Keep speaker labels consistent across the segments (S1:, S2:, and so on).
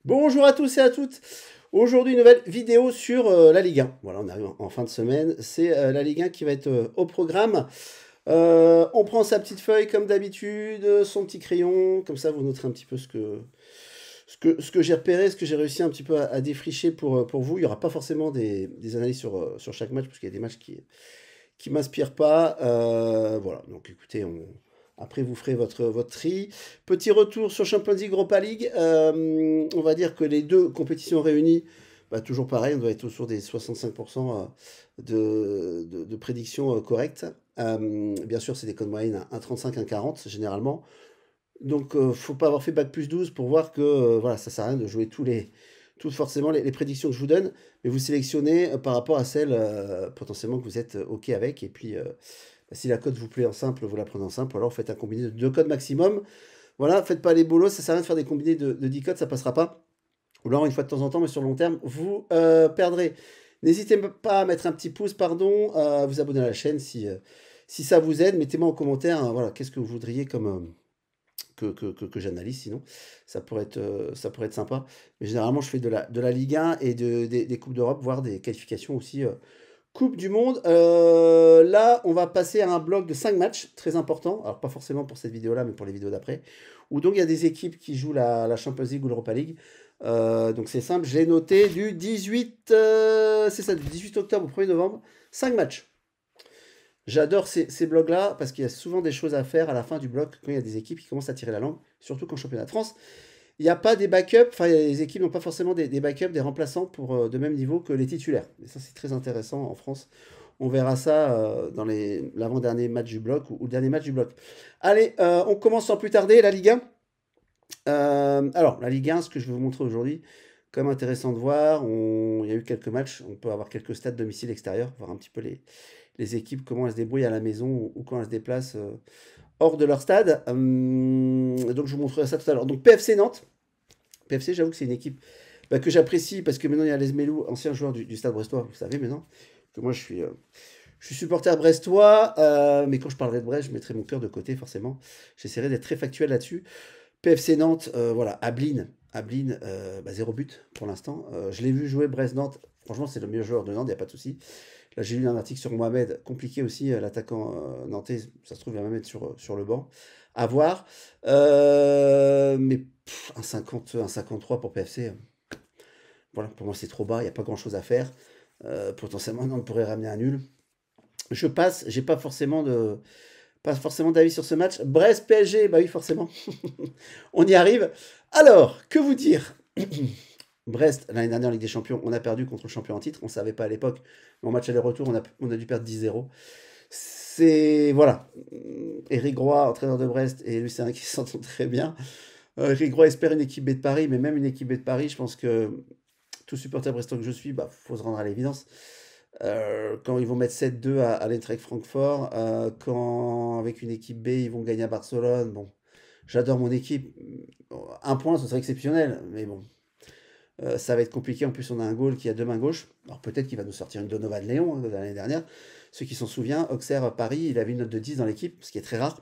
S1: Bonjour à tous et à toutes. Aujourd'hui, une nouvelle vidéo sur la Ligue 1. Voilà, on arrive en fin de semaine. C'est la Ligue 1 qui va être au programme. On prend sa petite feuille comme d'habitude, son petit crayon. Comme ça, vous noterez un petit peu ce que j'ai repéré, ce que j'ai réussi un petit peu à défricher pour vous. Il n'y aura pas forcément des analyses sur chaque match, parce qu'il y a des matchs qui m'inspire pas. Voilà, donc écoutez, après vous ferez votre tri. Petit retour sur Champions League, Europa League. On va dire que les deux compétitions réunies, bah, toujours pareil, on doit être autour des 65% de prédictions correctes. Bien sûr, c'est des codes moyennes, un 35, un 40 généralement. Donc, faut pas avoir fait bac plus 12 pour voir que voilà, ça sert à rien de jouer toutes forcément les prédictions que je vous donne, mais vous sélectionnez par rapport à celles potentiellement que vous êtes OK avec. Et puis, bah, si la cote vous plaît en simple, vous la prenez en simple. Alors, faites un combiné de 2 codes maximum. Voilà, faites pas les bolos, ça sert à rien de faire des combinés de 10 codes, ça passera pas. Ou alors, une fois de temps en temps, mais sur le long terme, vous perdrez. N'hésitez pas à mettre un petit pouce, pardon, à vous abonner à la chaîne si ça vous aide. Mettez-moi en commentaire, hein, voilà, qu'est-ce que vous voudriez comme, que j'analyse, sinon ça pourrait être sympa. Mais généralement, je fais de la Ligue 1 et des Coupes d'Europe, voire des qualifications aussi Coupe du Monde. Là, on va passer à un bloc de 5 matchs, très important. Alors, pas forcément pour cette vidéo-là, mais pour les vidéos d'après. Où donc, il y a des équipes qui jouent la Champions League ou l'Europa League. Donc, c'est simple, j'ai noté du 18, c'est ça, du 18 octobre au 1er novembre, 5 matchs. J'adore ces blogs-là parce qu'il y a souvent des choses à faire à la fin du blog quand il y a des équipes qui commencent à tirer la langue, surtout qu'en championnat de France, il n'y a pas des backups, enfin les équipes n'ont pas forcément des backups, des remplaçants pour de même niveau que les titulaires. Et ça c'est très intéressant en France. On verra ça dans l'avant-dernier match du bloc ou le dernier match du bloc. Allez, on commence sans plus tarder, la Ligue 1. Alors, la Ligue 1, ce que je vais vous montrer aujourd'hui, comme intéressant de voir, il y a eu quelques matchs, on peut avoir quelques stades domicile extérieur, voir un petit peu les équipes, comment elles se débrouillent à la maison ou quand elles se déplacent hors de leur stade. Donc je vous montrerai ça tout à l'heure. Donc PFC Nantes. PFC, j'avoue que c'est une équipe bah, que j'apprécie parce que maintenant il y a Les Melou, ancien joueur du stade brestois, vous savez maintenant, que moi je suis supporter brestois, mais quand je parlerai de Brest, je mettrai mon cœur de côté forcément. J'essaierai d'être très factuel là-dessus. PFC Nantes, voilà, Ablin, bah, 0 but pour l'instant. Je l'ai vu jouer Brest-Nantes. Franchement, c'est le meilleur joueur de Nantes, il n'y a pas de souci. Là, j'ai lu un article sur Mohamed, compliqué aussi, l'attaquant nantais. Ça se trouve, il va même être sur le banc. À voir. Mais un 50, un 53 pour PFC, voilà, pour moi, c'est trop bas. Il n'y a pas grand-chose à faire. Potentiellement, Nantes pourrait ramener un nul. Je passe, j'ai pas forcément d'avis sur ce match. Brest PSG, bah oui, forcément. On y arrive. Alors, que vous dire? Brest, l'année dernière en Ligue des Champions, on a perdu contre le champion en titre. On ne savait pas à l'époque. Mais en match aller-retour, on a dû perdre 10-0. C'est. Voilà. Éric Roy, entraîneur de Brest, et Lucien qui s'entendent très bien. Éric Roy espère une équipe B de Paris, mais même une équipe B de Paris, je pense que tout supporter brestois que je suis, bah, faut se rendre à l'évidence. Quand ils vont mettre 7-2 à l'Eintracht Francfort, quand avec une équipe B, ils vont gagner à Barcelone, bon, j'adore mon équipe. Un point, ce serait exceptionnel, mais bon, ça va être compliqué. En plus, on a un goal qui a deux mains gauches. Alors peut-être qu'il va nous sortir une Donovan Léon de l'année dernière. Ceux qui s'en souviennent, Auxerre Paris, il avait une note de 10 dans l'équipe, ce qui est très rare.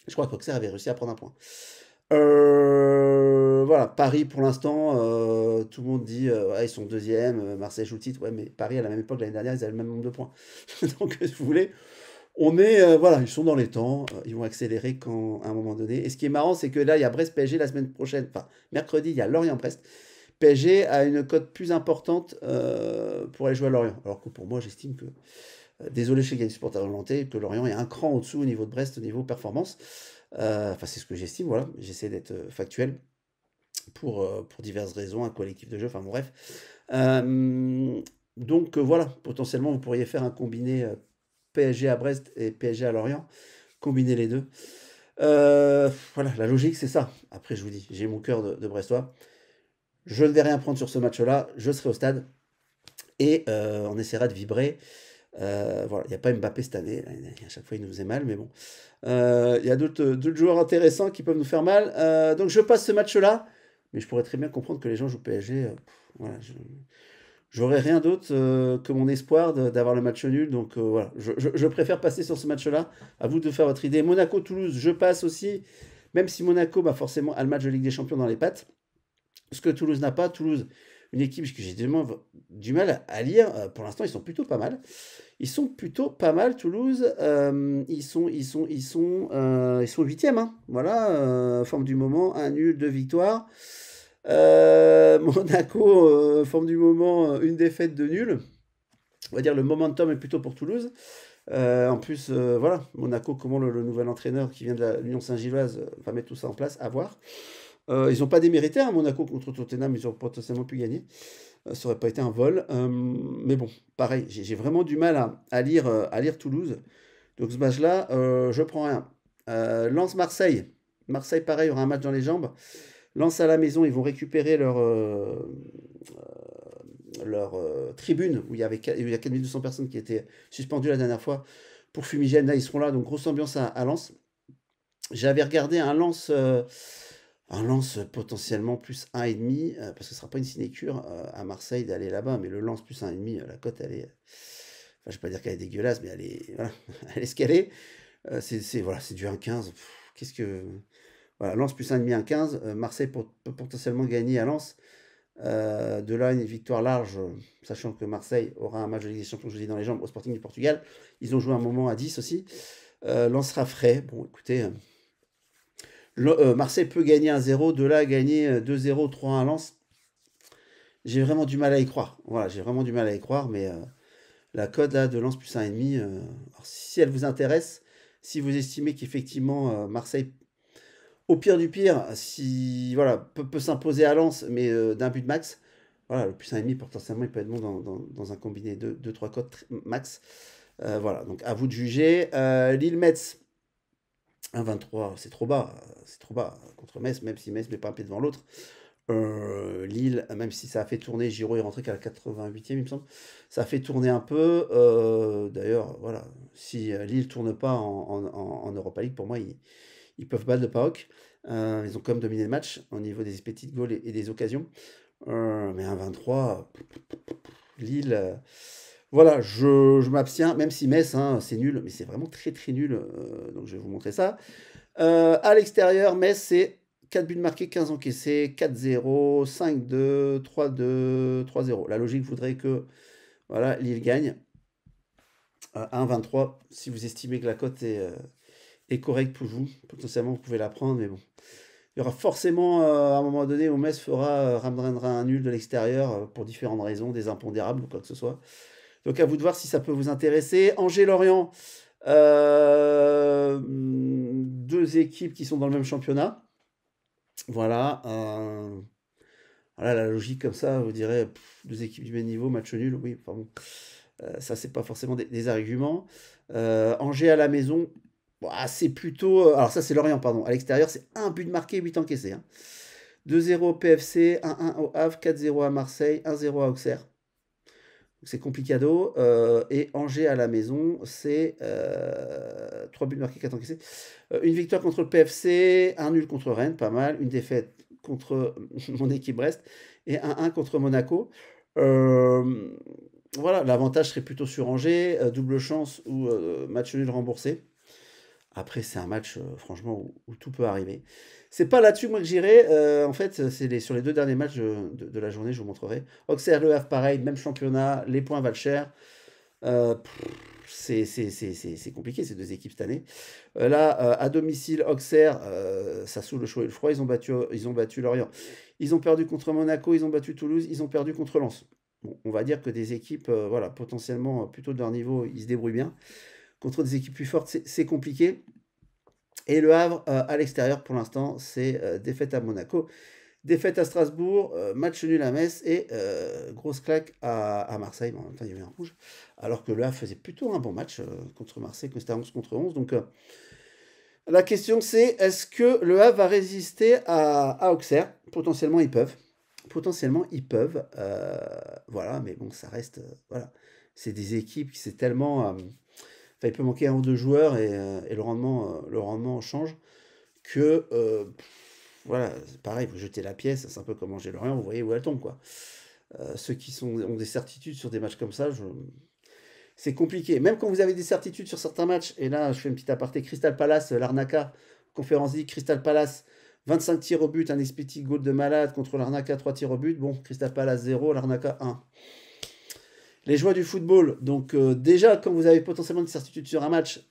S1: Je crois qu'Auxerre avait réussi à prendre un point. Voilà, Paris pour l'instant, tout le monde dit ouais, ils sont deuxième, Marseille joue le titre. Ouais, mais Paris à la même époque l'année dernière, ils avaient le même nombre de points. Donc, si vous voulez, on est voilà, ils sont dans les temps, ils vont accélérer quand à un moment donné. Et ce qui est marrant, c'est que là, il y a Brest PSG la semaine prochaine, enfin mercredi, il y a Lorient-Brest. PSG a une cote plus importante pour aller jouer à Lorient. Alors que pour moi, j'estime que, désolé chez les supporters orientés, que Lorient est un cran au-dessous au niveau de Brest, au niveau performance. Enfin, c'est ce que j'estime, voilà. J'essaie d'être factuel pour diverses raisons, un collectif de jeu, enfin bon, bref. Donc voilà, potentiellement, vous pourriez faire un combiné PSG à Brest et PSG à Lorient, combiner les deux. Voilà, la logique, c'est ça. Après, je vous dis, j'ai mon cœur de Brestois. Je ne vais rien prendre sur ce match-là, je serai au stade et on essaiera de vibrer. Voilà, il n'y a pas Mbappé cette année, à chaque fois il nous faisait mal, mais bon. Il y a d'autres joueurs intéressants qui peuvent nous faire mal. Donc je passe ce match-là, mais je pourrais très bien comprendre que les gens jouent PSG. Voilà, j'aurais rien d'autre que mon espoir d'avoir le match nul. Donc voilà, je préfère passer sur ce match-là. À vous de faire votre idée. Monaco-Toulouse, je passe aussi. Même si Monaco, bah, forcément, a le match de Ligue des Champions dans les pattes. Ce que Toulouse n'a pas, Toulouse, une équipe que j'ai tellement du mal à lire, pour l'instant ils sont plutôt pas mal. Ils sont plutôt pas mal, Toulouse. Ils sont 8e, hein. Voilà, forme du moment, un nul, 2 victoires. Monaco, forme du moment, une défaite, 2 nuls. On va dire le momentum est plutôt pour Toulouse. En plus, voilà, Monaco, comment le nouvel entraîneur qui vient de l'Union Saint-Gilloise va mettre tout ça en place, à voir. Ils n'ont pas démérité, hein, Monaco contre Tottenham, ils ont potentiellement pu gagner. Ça aurait pas été un vol. Mais bon, pareil, j'ai vraiment du mal à lire Toulouse. Donc ce match-là, je prends rien. Lens-Marseille. Marseille, pareil, il y aura un match dans les jambes. Lens à la maison, ils vont récupérer leur tribune où il y a 4200 personnes qui étaient suspendues la dernière fois pour fumigène. Là, ils seront là, donc grosse ambiance à Lens. J'avais regardé un Lens potentiellement plus 1,5, parce que ce ne sera pas une sinécure à Marseille d'aller là-bas, mais le Lens plus 1,5, la cote, elle est. Enfin, je ne vais pas dire qu'elle est dégueulasse, mais elle est, voilà, elle est ce qu'elle est. Voilà, c'est du 1,15. Qu'est-ce que. Voilà, Lens plus 1,5, 1,15. Marseille peut potentiellement gagner à Lens. De là, une victoire large, sachant que Marseille aura un match de Ligue des Champions jeudi dans les jambes au Sporting du Portugal. Ils ont joué un moment à 10 aussi. Lens sera frais. Bon, écoutez. Marseille peut gagner 1-0, de là à gagner 2-0, 3-1 à Lens. J'ai vraiment du mal à y croire. Voilà, j'ai vraiment du mal à y croire, mais la cote là de Lens plus 1,5, alors, si elle vous intéresse, si vous estimez qu'effectivement Marseille, au pire du pire, si voilà, peut s'imposer à Lens, mais d'un but max, voilà, le plus 1,5 potentiellement il peut être bon dans un combiné de 2-3 cotes max. Voilà, donc à vous de juger. Lille-Metz. 1,23, c'est trop bas. C'est trop bas contre Metz, même si Metz ne met pas un pied devant l'autre. Lille, même si ça a fait tourner, Giroud est rentré qu'à la 88e, il me semble. Ça a fait tourner un peu. D'ailleurs, voilà, si Lille ne tourne pas en Europa League, pour moi, ils peuvent battre le PAOK. Ils ont quand même dominé le match au niveau des petites goals et des occasions. Mais 1,23, Lille. Voilà, je m'abstiens, même si Metz, hein, c'est nul, mais c'est vraiment très très nul. Donc je vais vous montrer ça. À l'extérieur, Metz, c'est 4 buts marqués, 15 encaissés, 4-0, 5-2, 3-2, 3-0. La logique voudrait que voilà, Lille gagne à 1,23. Si vous estimez que la cote est correcte pour vous, potentiellement vous pouvez la prendre, mais bon. Il y aura forcément à un moment donné où Metz ramènera un nul de l'extérieur pour différentes raisons, des impondérables ou quoi que ce soit. Donc à vous de voir si ça peut vous intéresser. Angers-Lorient, deux équipes qui sont dans le même championnat. Voilà. Voilà, la logique comme ça, vous direz, deux équipes du même niveau, match nul, oui, enfin bon. Ça, c'est pas forcément des arguments. Angers à la maison, c'est plutôt. Alors ça, c'est Lorient, pardon. À l'extérieur, c'est un but marqué, 8 encaissés. Hein. 2-0 au PFC, 1-1 au Havre, 4-0 à Marseille, 1-0 à Auxerre. C'est complicado. Et Angers à la maison, c'est 3 buts marqués, 4 encaissés. Une victoire contre le PFC, un nul contre Rennes, pas mal. Une défaite contre mon équipe Brest et 1-1 contre Monaco. Voilà, l'avantage serait plutôt sur Angers, double chance ou match nul remboursé. Après, c'est un match, franchement, où tout peut arriver. C'est pas là-dessus, moi, que j'irai. En fait, c'est sur les deux derniers matchs de la journée, je vous montrerai. Auxerre, Le Havre, pareil, même championnat, les points valent cher. C'est compliqué, ces deux équipes cette année. Là, à domicile, Auxerre, ça saoule le chaud et le froid. Ils ont battu Lorient. Ils ont perdu contre Monaco, ils ont battu Toulouse, ils ont perdu contre Lens. Bon, on va dire que des équipes, voilà, potentiellement plutôt de leur niveau, ils se débrouillent bien. Contre des équipes plus fortes, c'est compliqué. Et Le Havre, à l'extérieur, pour l'instant, c'est défaite à Monaco, défaite à Strasbourg, match nul à Metz et grosse claque à Marseille. Mais en même temps, il y avait un rouge. Alors que Le Havre faisait plutôt un bon match contre Marseille, que c'était 11 contre 11. Donc la question, c'est est-ce que Le Havre va résister à Auxerre? Potentiellement, ils peuvent. Potentiellement, ils peuvent. Voilà, mais bon, ça reste. Voilà. C'est des équipes qui c'est tellement. Enfin, il peut manquer un ou deux joueurs et le rendement change que voilà, c'est pareil, vous jetez la pièce, c'est un peu comme Angers-Lorient, vous voyez où elle tombe, quoi. Ceux qui ont des certitudes sur des matchs comme ça, c'est compliqué. Même quand vous avez des certitudes sur certains matchs, et là je fais une petite aparté, Crystal Palace, l'Arnaca, Conférence League, Crystal Palace, 25 tirs au but, un expected goal de malade contre l'Arnaca, 3 tirs au but. Bon, Crystal Palace 0, l'Arnaca 1. Les joies du football. Donc déjà, quand vous avez potentiellement une certitude sur un match,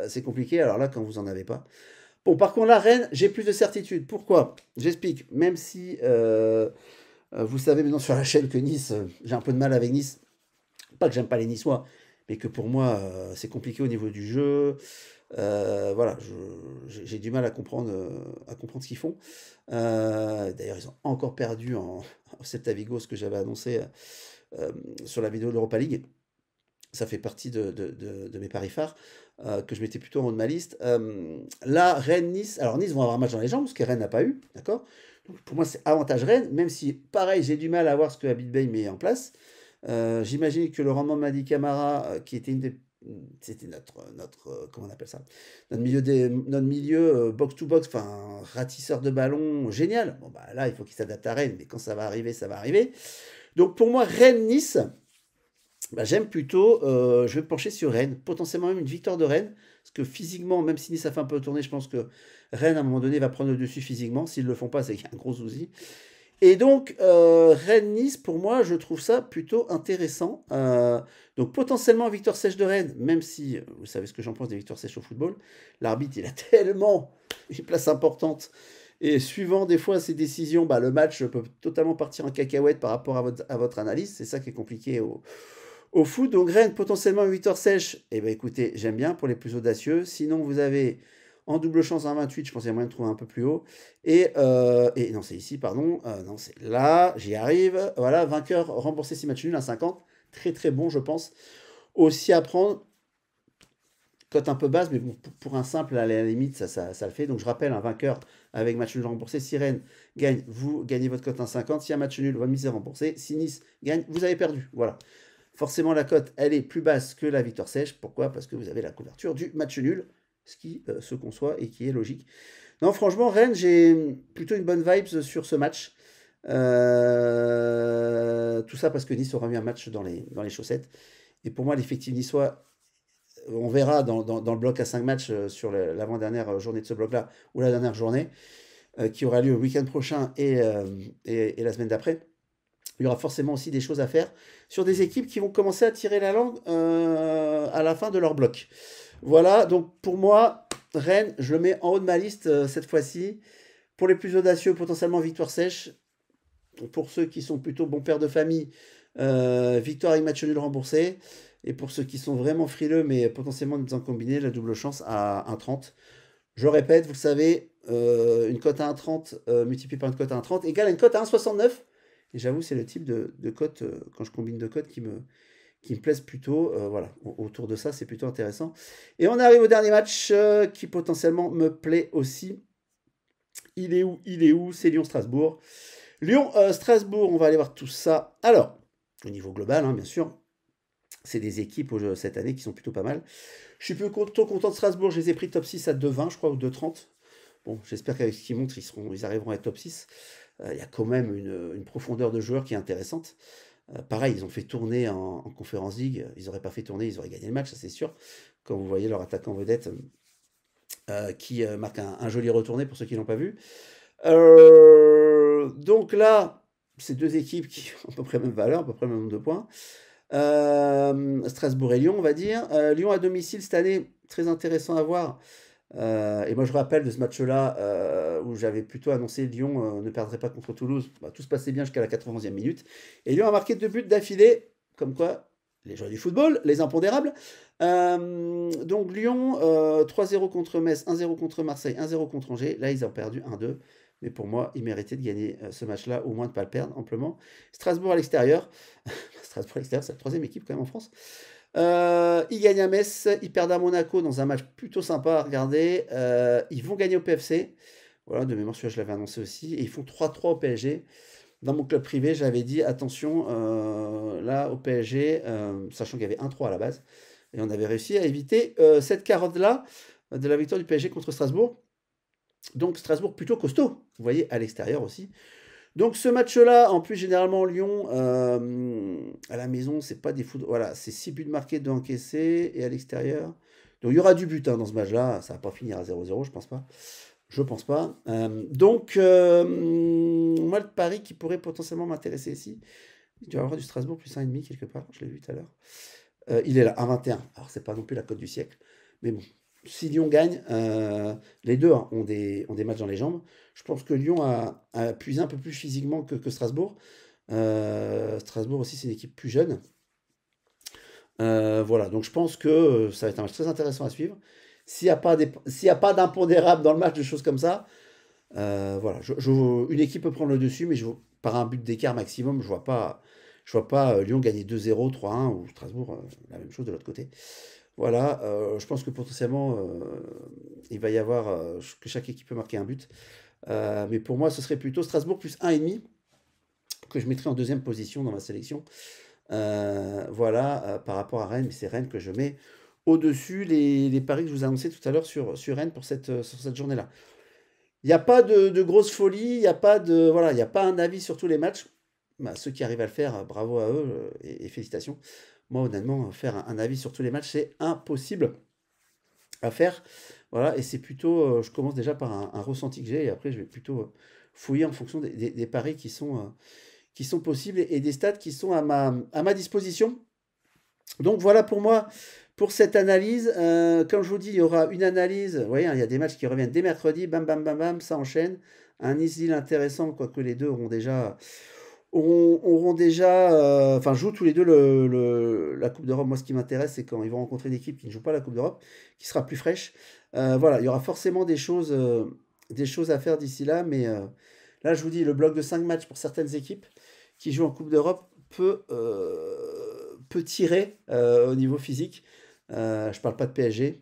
S1: c'est compliqué. Alors là, quand vous n'en avez pas. Bon, par contre, la Rennes, j'ai plus de certitude. Pourquoi? J'explique. Même si vous savez maintenant sur la chaîne que Nice, j'ai un peu de mal avec Nice. Pas que j'aime pas les Niçois, mais que pour moi, c'est compliqué au niveau du jeu. Voilà, j'ai du mal à comprendre ce qu'ils font. D'ailleurs, ils ont encore perdu au Celta Vigo, ce que j'avais annoncé sur la vidéo de l'Europa League. Ça fait partie de mes paris phares que je mettais plutôt en haut de ma liste. Là, Rennes-Nice. Alors, Nice vont avoir un match dans les jambes, ce que Rennes n'a pas eu. D'accord? Donc, pour moi, c'est avantage Rennes, même si, pareil, j'ai du mal à voir ce que Habib Bey met en place. J'imagine que le rendement de Madi Camara, qui était c'était notre comment on appelle ça? Notre milieu box-to-box, enfin, ratisseur de ballon, génial. Bon, bah là, il faut qu'il s'adapte à Rennes, mais quand ça va arriver, ça va arriver. Donc, pour moi, Rennes-Nice. Bah, j'aime plutôt, je vais me pencher sur Rennes, potentiellement même une victoire de Rennes, parce que physiquement, même si Nice a fait un peu tourner, je pense que Rennes, à un moment donné, va prendre le dessus physiquement. S'ils ne le font pas, c'est qu'il y a un gros souci. Et donc, Rennes-Nice, pour moi, je trouve ça plutôt intéressant. Donc, potentiellement, victoire sèche de Rennes, même si, vous savez ce que j'en pense des victoires sèches au football, l'arbitre, il a tellement une place importante. Et suivant des fois ses décisions, bah, le match peut totalement partir en cacahuète par rapport à votre analyse. C'est ça qui est compliqué au foot. Donc Rennes, potentiellement 8 heures sèche. Eh bien écoutez, j'aime bien pour les plus audacieux. Sinon, vous avez en double chance un 28. Je pense qu'il y a moyen de trouver un peu plus haut. Et non, c'est ici, pardon. Non, c'est là. J'y arrive. Voilà, vainqueur remboursé 6 matchs nuls, 1,50. Très très bon, je pense. Aussi à prendre. Cote un peu basse, mais bon, pour un simple, à la limite, ça le fait. Donc je rappelle, un vainqueur avec match nul remboursé. Si Rennes gagne, vous gagnez votre cote 1,50. Si un match nul, votre mise est remboursée. Si Nice gagne, vous avez perdu. Voilà. Forcément, la cote, elle est plus basse que la victoire sèche. Pourquoi? Parce que vous avez la couverture du match nul, ce qui se conçoit et qui est logique. Non, franchement, Rennes, j'ai plutôt une bonne vibe sur ce match. Tout ça parce que Nice aura mis un match dans les chaussettes. Et pour moi, l'effectif niçois, on verra dans le bloc à 5 matchs sur l'avant-dernière journée de ce bloc-là, ou la dernière journée, qui aura lieu le week-end prochain et la semaine d'après. Il y aura forcément aussi des choses à faire sur des équipes qui vont commencer à tirer la langue à la fin de leur bloc. Voilà, donc pour moi, Rennes, je le mets en haut de ma liste cette fois-ci. Pour les plus audacieux, potentiellement victoire sèche. Pour ceux qui sont plutôt bons pères de famille, victoire avec match nul remboursé. Et pour ceux qui sont vraiment frileux, mais potentiellement en combiné, la double chance à 1,30. Je répète, vous le savez, une cote à 1,30 multipliée par une cote à 1,30 égale à une cote à 1,69. Et j'avoue, c'est le type de cote, quand je combine deux cotes, qui me plaisent plutôt. Voilà, autour de ça, c'est plutôt intéressant. Et on arrive au dernier match qui potentiellement me plaît aussi. Il est où? C'est Lyon-Strasbourg. Lyon-Strasbourg, on va aller voir tout ça. Alors, au niveau global, hein, bien sûr, c'est des équipes cette année qui sont plutôt pas mal. Je suis plutôt content de Strasbourg. Je les ai pris top 6 à 2,20, je crois, ou 2,30. Bon, j'espère qu'avec ce qu'ils montrent, ils arriveront à être top 6. Il y a quand même une profondeur de joueurs qui est intéressante. Pareil, ils ont fait tourner en Conference League. Ils n'auraient pas fait tourner, ils auraient gagné le match, ça c'est sûr. Quand vous voyez leur attaquant vedette qui marque un joli retourné pour ceux qui ne l'ont pas vu. Donc là, c'est deux équipes qui ont à peu près la même valeur, à peu près le même nombre de points. Strasbourg et Lyon, on va dire. Lyon à domicile cette année, très intéressant à voir. Et moi je rappelle de ce match-là où j'avais plutôt annoncé Lyon ne perdrait pas contre Toulouse. Bah, tout se passait bien jusqu'à la 91e minute. Et Lyon a marqué 2 buts d'affilée, comme quoi les joueurs du football, les impondérables. Donc Lyon 3-0 contre Metz, 1-0 contre Marseille, 1-0 contre Angers. Là ils ont perdu 1-2. Mais pour moi, ils méritaient de gagner ce match-là, au moins de ne pas le perdre amplement. Strasbourg à l'extérieur. Strasbourg à l'extérieur, c'est la troisième équipe quand même en France. Ils gagnent à Metz, ils perdent à Monaco dans un match plutôt sympa à regarder. Ils vont gagner au PFC. Voilà, de mémoire, celui-là, je l'avais annoncé aussi. Et ils font 3-3 au PSG. Dans mon club privé, j'avais dit attention, là au PSG, sachant qu'il y avait 1-3 à la base. Et on avait réussi à éviter cette carotte-là de la victoire du PSG contre Strasbourg. Donc Strasbourg plutôt costaud, vous voyez, à l'extérieur aussi. Donc ce match-là, en plus généralement Lyon, à la maison, c'est pas des foot. Voilà, c'est 6 buts marqués, 2 encaissés, et à l'extérieur. Donc il y aura du but hein, dans ce match-là, ça va pas finir à 0-0, je pense pas. Je pense pas. Moi, le pari qui pourrait potentiellement m'intéresser ici, il doit y avoir du Strasbourg plus 1,5 quelque part, je l'ai vu tout à l'heure. Il est là, 1,21. Alors, c'est pas non plus la cote du siècle. Mais bon, si Lyon gagne, les deux hein, ont des matchs dans les jambes. Je pense que Lyon a puisé un peu plus physiquement que Strasbourg. Strasbourg aussi, c'est une équipe plus jeune. Voilà, donc je pense que ça va être un match très intéressant à suivre. S'il y a pas d'impondérable dans le match, de choses comme ça, voilà, une équipe peut prendre le dessus, mais par un but d'écart maximum, je vois pas Lyon gagner 2-0, 3-1 ou Strasbourg la même chose de l'autre côté. Voilà, je pense que potentiellement il va y avoir que chaque équipe peut marquer un but. Mais pour moi, ce serait plutôt Strasbourg plus 1,5 que je mettrais en deuxième position dans ma sélection. Voilà, par rapport à Rennes, mais c'est Rennes que je mets au-dessus les paris que je vous ai annoncés tout à l'heure sur Rennes pour sur cette journée-là. Il n'y a pas de grosse folie, il n'y a pas voilà, il y a pas un avis sur tous les matchs. Bah, ceux qui arrivent à le faire, bravo à eux et félicitations. Moi, honnêtement, faire un avis sur tous les matchs, c'est impossible à faire. Voilà, et c'est plutôt, je commence déjà par un ressenti que j'ai, et après je vais plutôt fouiller en fonction des paris qui sont possibles et des stats qui sont à ma disposition. Donc voilà pour moi, pour cette analyse. Comme je vous dis, il y aura une analyse. Vous voyez, hein, il y a des matchs qui reviennent dès mercredi. Bam, bam, bam, bam, ça enchaîne. Un Nice-Lille intéressant, quoique les deux auront déjà, enfin, jouent tous les deux la Coupe d'Europe. Moi, ce qui m'intéresse, c'est quand ils vont rencontrer une équipe qui ne joue pas la Coupe d'Europe, qui sera plus fraîche. Voilà, il y aura forcément des choses à faire d'ici là, mais là, je vous dis, le bloc de 5 matchs pour certaines équipes qui jouent en Coupe d'Europe peut tirer au niveau physique. Je parle pas de PSG,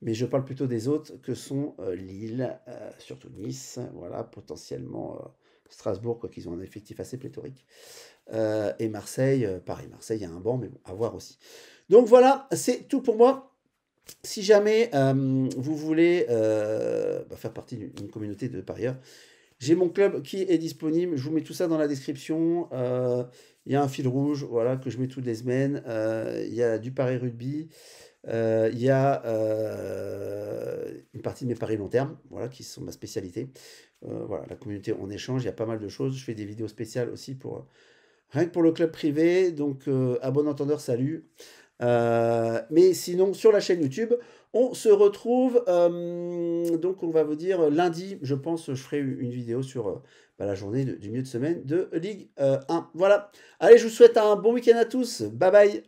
S1: mais je parle plutôt des autres que sont Lille, surtout Nice, voilà, potentiellement Strasbourg, quoi qu'ils ont un effectif assez pléthorique. Et Marseille, pareil, Marseille, il y a un banc, mais bon, à voir aussi. Donc voilà, c'est tout pour moi. Si jamais vous voulez faire partie d'une communauté de parieurs, j'ai mon club qui est disponible. Je vous mets tout ça dans la description. Il y a un fil rouge, voilà, que je mets toutes les semaines. Il y a du pari rugby. Il y a une partie de mes paris long terme, voilà, qui sont ma spécialité. Voilà, la communauté, on échange. Il y a pas mal de choses. Je fais des vidéos spéciales aussi rien que pour le club privé. Donc, à bon entendeur, salut. Mais sinon, sur la chaîne YouTube, on se retrouve, donc on va vous dire lundi, je pense, je ferai une vidéo sur la journée du milieu de semaine de Ligue 1. Voilà. Allez, je vous souhaite un bon week-end à tous. Bye bye.